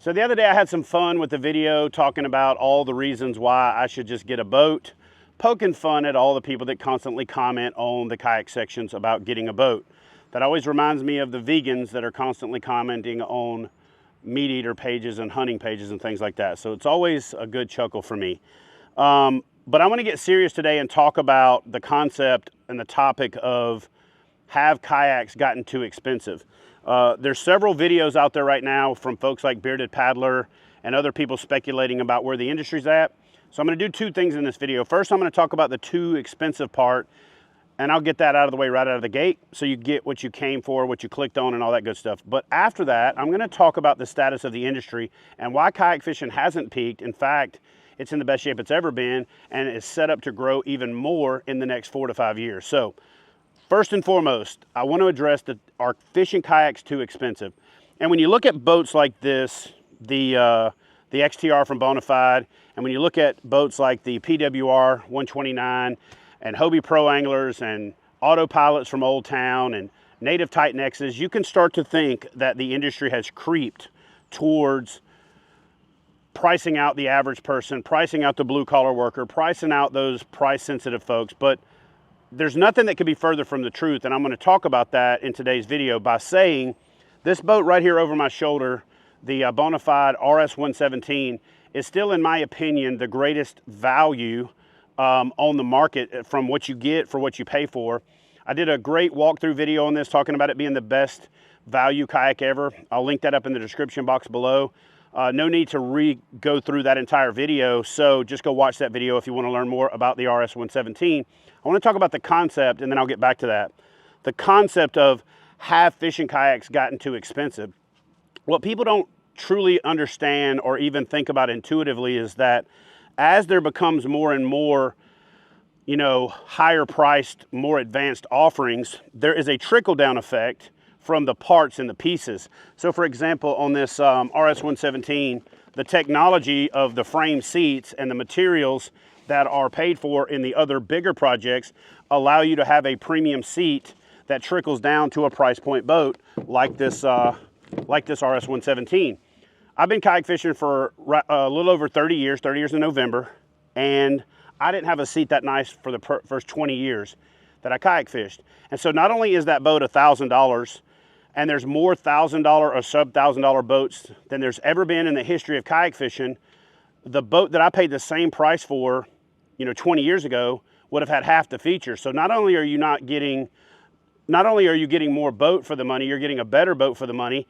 So the other day I had some fun with the video talking about all the reasons why I should just get a boat, poking fun at all the people that constantly comment on the kayak sections about getting a boat. That always reminds me of the vegans that are constantly commenting on meat eater pages and hunting pages and things like that. So it's always a good chuckle for me. But I want to get serious today and talk about the concept and the topic of, have kayaks gotten too expensive? There's several videos out there right now from folks like Bearded Paddler and other people speculating about where the industry's at. So I'm going to do two things in this video. First, I'm going to talk about the too expensive part, and I'll get that out of the way right out of the gate so you get what you came for, what you clicked on, and all that good stuff. But after that, I'm going to talk about the status of the industry and why kayak fishing hasn't peaked. In fact, it's in the best shape it's ever been, and is set up to grow even more in the next 4 to 5 years. So first and foremost, I want to address that, are fishing kayaks too expensive? And when you look at boats like this, the XTR from BONAFIDE, and when you look at boats like the PWR 129 and Hobie Pro Anglers and Autopilots from Old Town and Native Titan X's, you can start to think that the industry has creeped towards pricing out the average person, pricing out the blue collar worker, pricing out those price sensitive folks. But there's nothing that could be further from the truth, and I'm going to talk about that in today's video by saying this boat right here over my shoulder, the BONAFIDE RS-117, is still, in my opinion, the greatest value on the market from what you get for what you pay for. I did a great walkthrough video on this talking about it being the best value kayak ever. I'll link that up in the description box below. No need to go through that entire video, so just go watch that video if you want to learn more about the RS-117. I want to talk about the concept, and then I'll get back to that. The concept of, have fishing kayaks gotten too expensive? What people don't truly understand or even think about intuitively is that as there becomes more and more, higher priced, more advanced offerings, there is a trickle down effect from the parts and the pieces. So for example, on this RS-117, the technology of the frame seats and the materials that are paid for in the other bigger projects allow you to have a premium seat that trickles down to a price point boat like this RS-117. I've been kayak fishing for a little over 30 years in November, and I didn't have a seat that nice for the first 20 years that I kayak fished. And so not only is that boat $1,000, and there's more $1,000 or sub-$1,000 boats than there's ever been in the history of kayak fishing, the boat that I paid the same price for 20 years ago would have had half the features. So not only are you getting more boat for the money, you're getting a better boat for the money.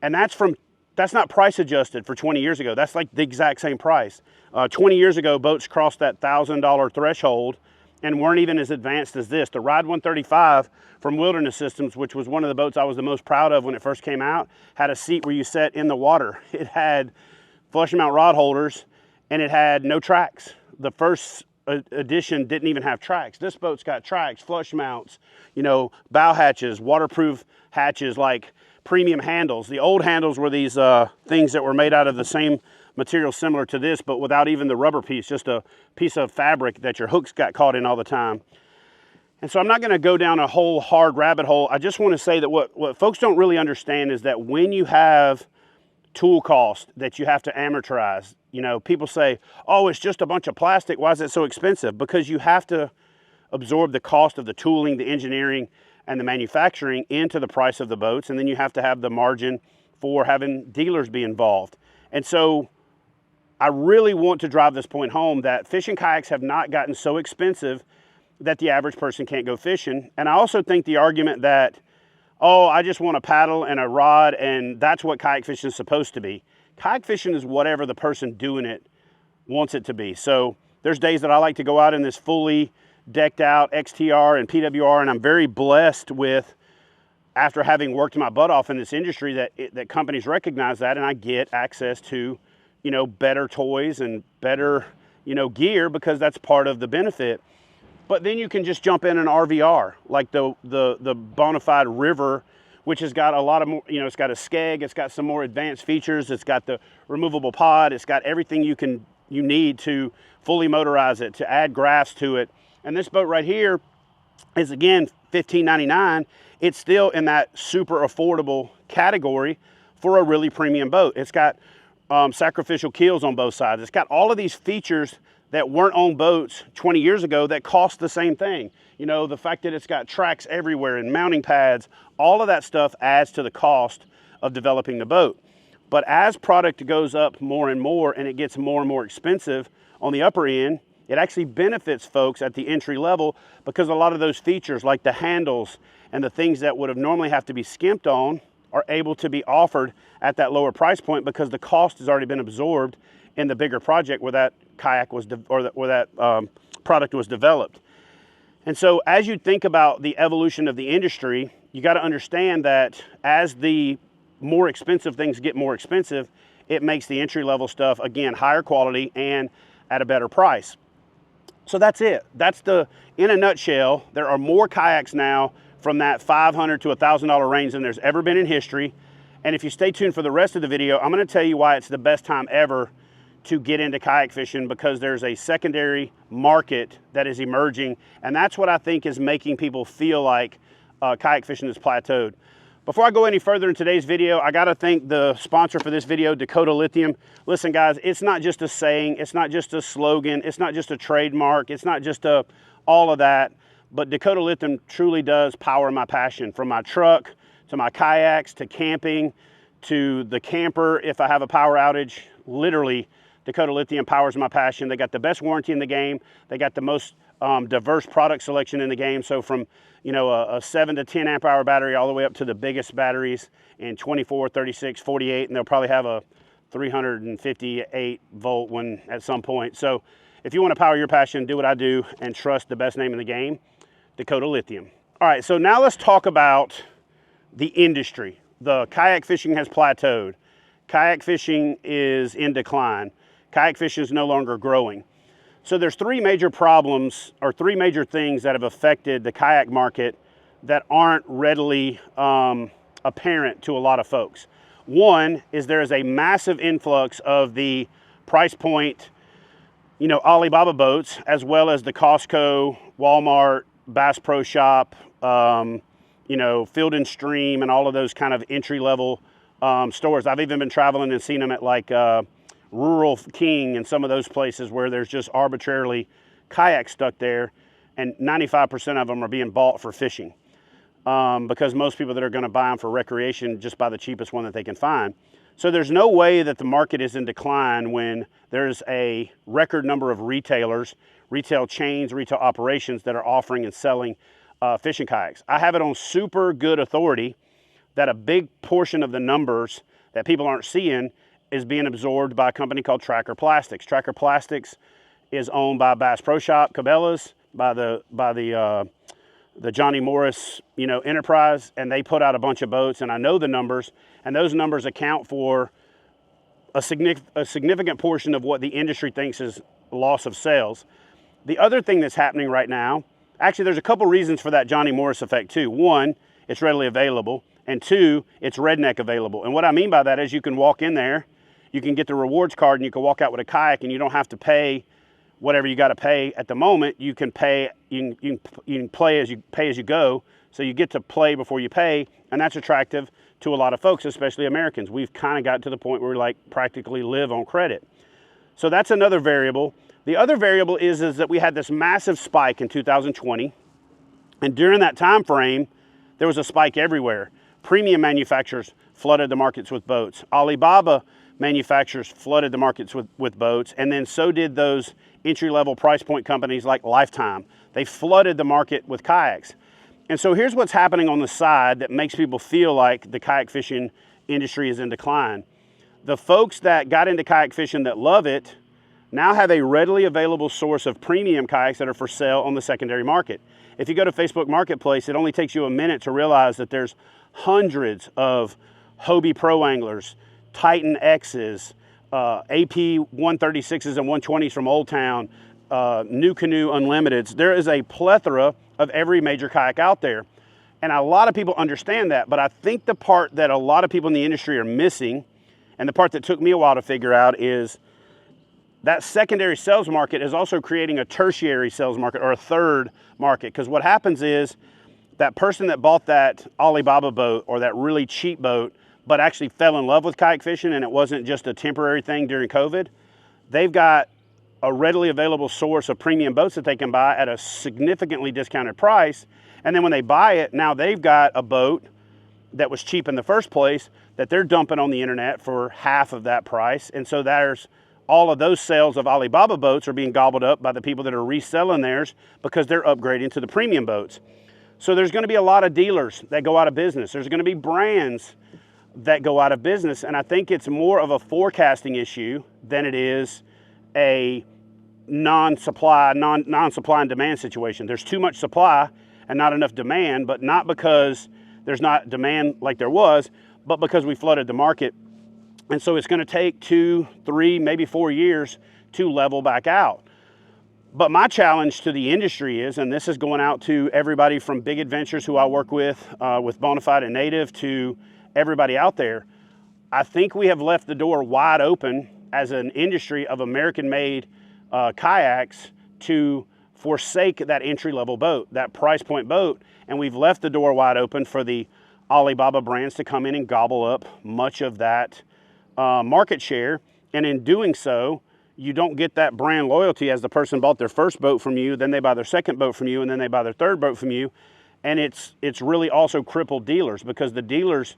And that's not price adjusted for 20 years ago. That's like the exact same price. 20 years ago, boats crossed that $1,000 threshold and weren't even as advanced as this. The Ride 135 from Wilderness Systems, which was one of the boats I was the most proud of when it first came out, had a seat where you sat in the water. It had flush mount rod holders, and it had no tracks. The first edition didn't even have tracks. This boat's got tracks, flush mounts, bow hatches, waterproof hatches, like premium handles. The old handles were these things that were made out of the same material similar to this, but without even the rubber piece, just a piece of fabric that your hooks got caught in all the time. And so I'm not going to go down a whole hard rabbit hole. I just want to say that what folks don't really understand is that when you have tool cost that you have to amortize, people say, oh, it's just a bunch of plastic, why is it so expensive? Because you have to absorb the cost of the tooling, the engineering, and the manufacturing into the price of the boats, and then you have to have the margin for having dealers be involved. And so I really want to drive this point home that fishing kayaks have not gotten so expensive that the average person can't go fishing. And I also think the argument that, oh, I just want a paddle and a rod and that's what kayak fishing is supposed to be. Kayak fishing is whatever the person doing it wants it to be. So there's days that I like to go out in this fully decked out XTR and PWR, and I'm very blessed with, after having worked my butt off in this industry, that companies recognize that, and I get access to better toys and better gear, because that's part of the benefit. But then you can just jump in an RVR like the BONAFIDE River, which has got a lot of more, it's got a skeg, it's got some more advanced features, it's got the removable pod, it's got everything you need to fully motorize it, to add graphs to it. And this boat right here is, again, $15.99. It's still in that super affordable category for a really premium boat. It's got sacrificial keels on both sides. It's got all of these features that weren't on boats 20 years ago that cost the same thing. You know, the fact that it's got tracks everywhere and mounting pads, all of that stuff adds to the cost of developing the boat. But as product goes up more and more and it gets more and more expensive on the upper end, it actually benefits folks at the entry level, because a lot of those features like the handles and the things that would have normally have to be skimped on are able to be offered at that lower price point, because the cost has already been absorbed in the bigger project where that kayak was, where that product was developed. And so as you think about the evolution of the industry, you got to understand that as the more expensive things get more expensive, it makes the entry level stuff, again, higher quality and at a better price. So that's it. That's in a nutshell. There are more kayaks now from that $500 to $1,000 range than there's ever been in history. And if you stay tuned for the rest of the video, I'm going to tell you why it's the best time ever to get into kayak fishing, because there's a secondary market that is emerging. And that's what I think is making people feel like kayak fishing is plateaued. Before I go any further in today's video, I got to thank the sponsor for this video, Dakota Lithium. Listen, guys, it's not just a saying. It's not just a slogan. It's not just a trademark. It's not just all of that. But Dakota Lithium truly does power my passion, from my truck to my kayaks to camping to the camper. If I have a power outage, literally, Dakota Lithium powers my passion. They got the best warranty in the game. They got the most diverse product selection in the game. So from, you know, a 7 to 10 amp hour battery all the way up to the biggest batteries in 24, 36, 48, and they'll probably have a 358 volt one at some point. So if you want to power your passion, do what I do and trust the best name in the game, Dakota Lithium. All right, so now let's talk about the industry. The kayak fishing has plateaued. Kayak fishing is in decline. Kayak fishing is no longer growing. So there's three major problems, or three major things that have affected the kayak market that aren't readily apparent to a lot of folks. One is there is a massive influx of the price point, you know, Alibaba boats, as well as the Costco, Walmart, Bass Pro Shop, you know, Field and Stream, and all of those kind of entry-level stores. I've even been traveling and seen them at like Rural King and some of those places where there's just arbitrarily kayaks stuck there, and 95% of them are being bought for fishing, because most people that are going to buy them for recreation just buy the cheapest one that they can find. So there's no way that the market is in decline when there's a record number of retailers, retail chains, retail operations that are offering and selling fishing kayaks. I have it on super good authority that a big portion of the numbers that people aren't seeing is being absorbed by a company called Tracker Plastics. Tracker Plastics is owned by Bass Pro Shop, Cabela's, by the Johnny Morris, you know, enterprise, and they put out a bunch of boats, and I know the numbers, and those numbers account for a significant portion of what the industry thinks is loss of sales. The other thing that's happening right now, actually there's a couple reasons for that Johnny Morris effect too. One, it's readily available, and two, it's redneck available. And what I mean by that is you can walk in there, you can get the rewards card, and you can walk out with a kayak, and you don't have to pay whatever you got to pay at the moment. You can pay, you can play as you go. So you get to play before you pay, and that's attractive to a lot of folks, especially Americans. We've kind of got to the point where we like practically live on credit. So that's another variable. The other variable is that we had this massive spike in 2020, and during that time frame, there was a spike everywhere. Premium manufacturers flooded the markets with boats. Alibaba manufacturers flooded the markets with boats, and then so did those entry-level price point companies like Lifetime. They flooded the market with kayaks. And so here's what's happening on the side that makes people feel like the kayak fishing industry is in decline. The folks that got into kayak fishing that love it now have a readily available source of premium kayaks that are for sale on the secondary market. If you go to Facebook Marketplace, it only takes you a minute to realize that there's hundreds of Hobie Pro Anglers, Titan X's, AP 136s and 120s from Old Town, New Canoe Unlimiteds. There is a plethora of every major kayak out there. And a lot of people understand that, but I think the part that a lot of people in the industry are missing, and the part that took me a while to figure out, is that secondary sales market is also creating a tertiary sales market, or a third market. Because what happens is that person that bought that Alibaba boat or that really cheap boat but actually fell in love with kayak fishing and it wasn't just a temporary thing during COVID, they've got a readily available source of premium boats that they can buy at a significantly discounted price. And then when they buy it, now they've got a boat that was cheap in the first place that they're dumping on the internet for half of that price. And so there's all of those sales of Alibaba boats are being gobbled up by the people that are reselling theirs because they're upgrading to the premium boats. So there's going to be a lot of dealers that go out of business. There's going to be brands that go out of business. And I think it's more of a forecasting issue than it is a non-supply and demand situation. There's too much supply and not enough demand, but not because there's not demand like there was, but because we flooded the market. And so it's going to take 2, 3, maybe 4 years to level back out. But my challenge to the industry is, and this is going out to everybody from Big Adventures who I work with Bonafide and Native, to everybody out there, I think we have left the door wide open as an industry of American-made kayaks to forsake that entry-level boat, that price point boat, and we've left the door wide open for the Alibaba brands to come in and gobble up much of that market share. And in doing so, you don't get that brand loyalty as the person bought their first boat from you, then they buy their second boat from you, and then they buy their third boat from you. And it's really also crippled dealers because the dealers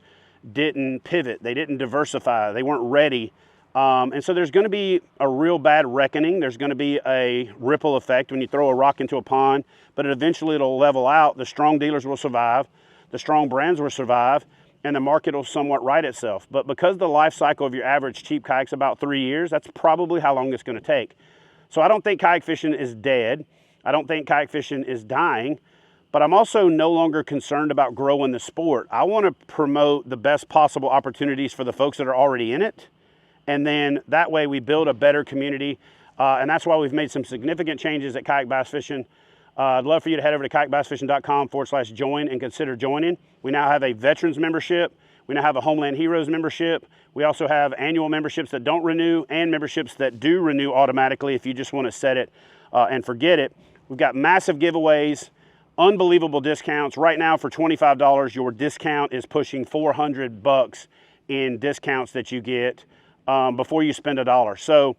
didn't pivot, they didn't diversify, they weren't ready. And so there's going to be a real bad reckoning. There's going to be a ripple effect when you throw a rock into a pond, but eventually it'll level out. The strong dealers will survive, the strong brands will survive, and the market will somewhat right itself. But because the life cycle of your average cheap kayak's about 3 years, that's probably how long it's going to take. So I don't think kayak fishing is dead. I don't think kayak fishing is dying, but I'm also no longer concerned about growing the sport. I want to promote the best possible opportunities for the folks that are already in it. And then that way we build a better community. And that's why we've made some significant changes at Kayak Bass Fishing. I'd love for you to head over to kayakbassfishing.com/join and consider joining. We now have a veterans membership. We now have a Homeland Heroes membership. We also have annual memberships that don't renew and memberships that do renew automatically if you just want to set it and forget it. We've got massive giveaways, unbelievable discounts. Right now for $25, your discount is pushing $400 in discounts that you get before you spend $1. So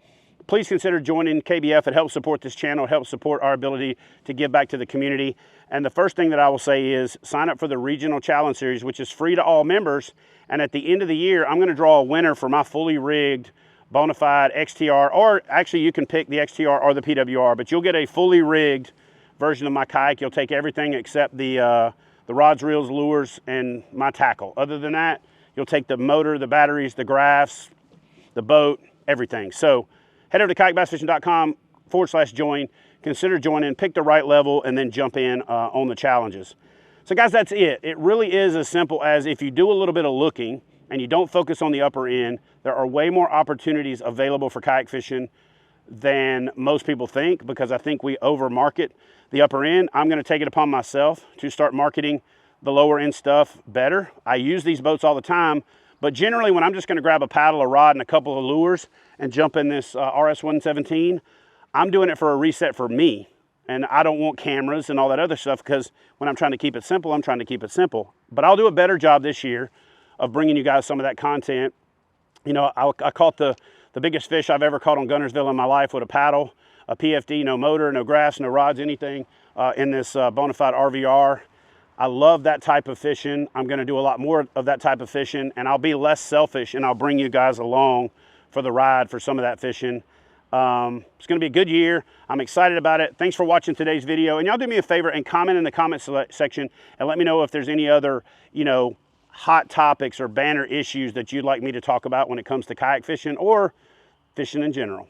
please consider joining KBF. It helps support this channel. It helps support our ability to give back to the community. And the first thing that I will say is sign up for the Regional Challenge Series, which is free to all members. And at the end of the year, I'm going to draw a winner for my fully rigged Bonafide XTR, or actually you can pick the XTR or the PWR, but you'll get a fully rigged version of my kayak. You'll take everything except the rods, reels, lures, and my tackle. Other than that, you'll take the motor, the batteries, the graphs, the boat, everything. So head over to kayakbassfishing.com/join, consider joining, pick the right level, and then jump in on the challenges. So guys, that's it. It really is as simple as if you do a little bit of looking and you don't focus on the upper end, there are way more opportunities available for kayak fishing than most people think, because I think we overmarket the upper end. I'm going to take it upon myself to start marketing the lower end stuff better. I use these boats all the time, but generally when I'm just going to grab a paddle, a rod, and a couple of lures and jump in this RS-117, I'm doing it for a reset for me. And I don't want cameras and all that other stuff, because when I'm trying to keep it simple, I'm trying to keep it simple. But I'll do a better job this year of bringing you guys some of that content. You know, I caught the biggest fish I've ever caught on Gunnersville in my life with a paddle, a PFD, no motor, no graphs, no rods, anything, in this Bonafide RVR. I love that type of fishing. I'm going to do a lot more of that type of fishing, and I'll be less selfish, and I'll bring you guys along for the ride for some of that fishing. It's going to be a good year. I'm excited about it. Thanks for watching today's video. And y'all do me a favor and comment in the comment section and let me know if there's any other, you know, hot topics or banner issues that you'd like me to talk about when it comes to kayak fishing or fishing in general.